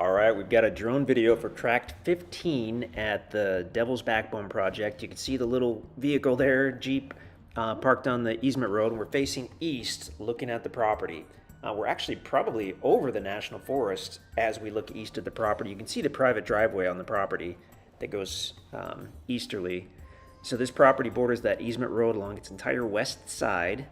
All right, we've got a drone video for tract 15 at the Devil's Backbone project. You can see the little vehicle there, Jeep, parked on the easement road, and we're facing east looking at the property. We're actually probably over the National Forest as we look east at the property. You can see the private driveway on the property that goes easterly. So this property borders that easement road along its entire west side.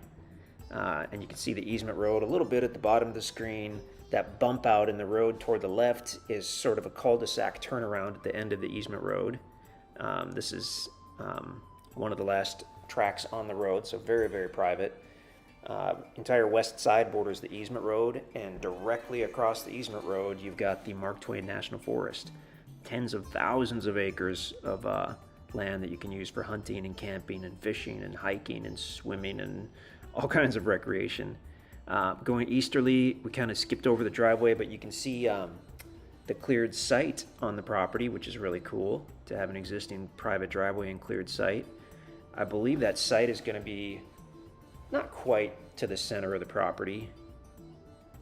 And you can see the easement road a little bit at the bottom of the screen. That bump out in the road toward the left is sort of a cul-de-sac turnaround at the end of the easement road. This is one of the last tracks on the road, so very, very private. Entire west side borders the easement road, and directly across the easement road you've got the Mark Twain National Forest. Tens of thousands of acres of land that you can use for hunting and camping and fishing and hiking and swimming and all kinds of recreation. Going easterly, we kind of skipped over the driveway, but you can see the cleared site on the property, which is really cool to have an existing private driveway and cleared site. I believe that site is going to be not quite to the center of the property,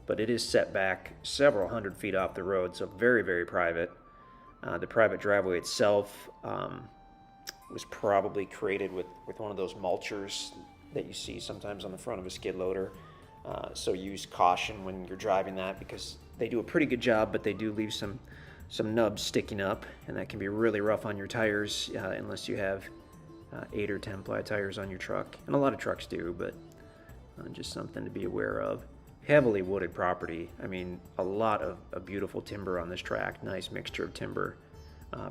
but it is set back several hundred feet off the road, so very, very private. The private driveway itself was probably created with one of those mulchers that you see sometimes on the front of a skid loader. So use caution when you're driving that, because they do a pretty good job, but they do leave some nubs sticking up, and that can be really rough on your tires unless you have 8 or 10 ply tires on your truck. And a lot of trucks do, but just something to be aware of. Heavily wooded property. I mean, a lot of beautiful timber on this tract. Nice mixture of timber.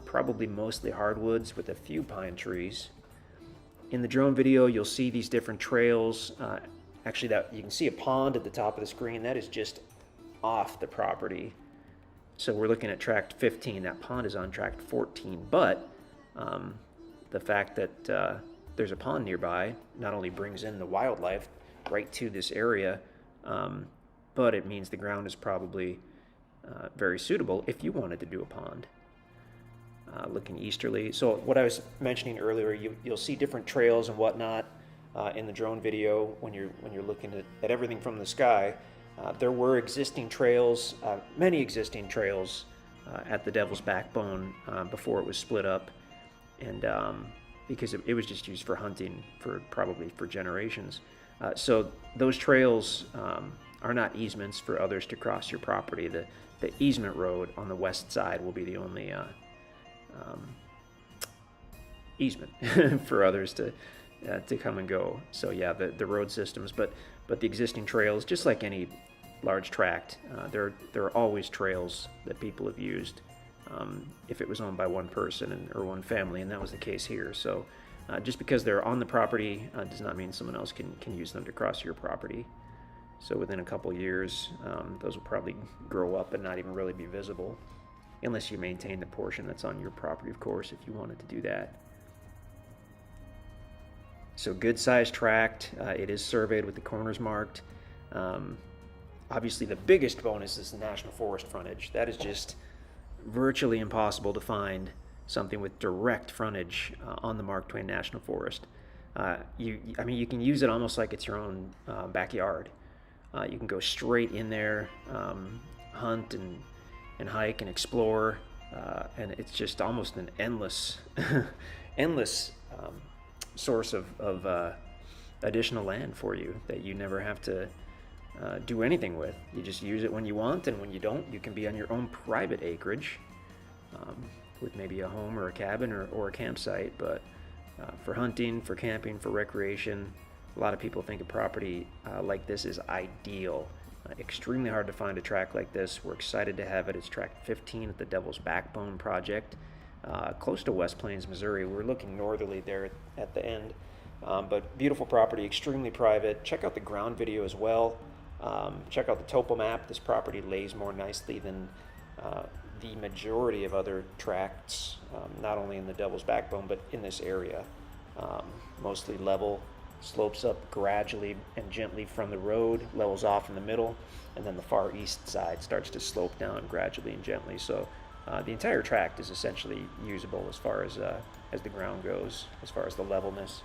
Probably mostly hardwoods with a few pine trees. In the drone video, you'll see these different trails. Actually, that you can see a pond at the top of the screen. That is just off the property. So we're looking at tract 15. That pond is on tract 14. But the fact that there's a pond nearby not only brings in the wildlife right to this area, but it means the ground is probably very suitable if you wanted to do a pond. Looking easterly. So what I was mentioning earlier, you'll see different trails and whatnot in the drone video when you're looking at everything from the sky. There were existing trails, many existing trails at the Devil's Backbone before it was split up, and because it was just used for hunting probably for generations. So those trails are not easements for others to cross your property. The easement road on the west side will be the only easement for others to come and go. So yeah, the road systems, but the existing trails, just like any large tract, there are always trails that people have used if it was owned by one person or one family, and that was the case here. So just because they're on the property does not mean someone else can use them to cross your property. So within a couple years, those will probably grow up and not even really be visible, unless you maintain the portion that's on your property, of course, if you wanted to do that. So good sized tract. It is surveyed with the corners marked. Obviously the biggest bonus is the National Forest frontage. That is just virtually impossible to find something with direct frontage on the Mark Twain National Forest. I mean, you can use it almost like it's your own backyard. You can go straight in there, hunt and hike and explore, and it's just almost an endless source of additional land for you that you never have to do anything with. You just use it when you want, and when you don't, you can be on your own private acreage with maybe a home or a cabin or a campsite. But for hunting, for camping, for recreation, a lot of people think a property like this is ideal. Extremely hard to find a tract like this. We're excited to have it. It's tract 15 at the Devil's Backbone project, close to West Plains, Missouri. We're looking northerly there at the end, but beautiful property, extremely private. Check out the ground video as well. Check out the topo map. This property lays more nicely than the majority of other tracts, not only in the Devil's Backbone, but in this area. Mostly level, slopes up gradually and gently from the road, levels off in the middle, and then the far east side starts to slope down gradually and gently. So the entire tract is essentially usable as far as the ground goes, as far as the levelness.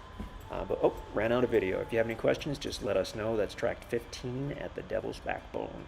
Ran out of video. If you have any questions, just let us know. That's tract 15 at the Devil's Backbone.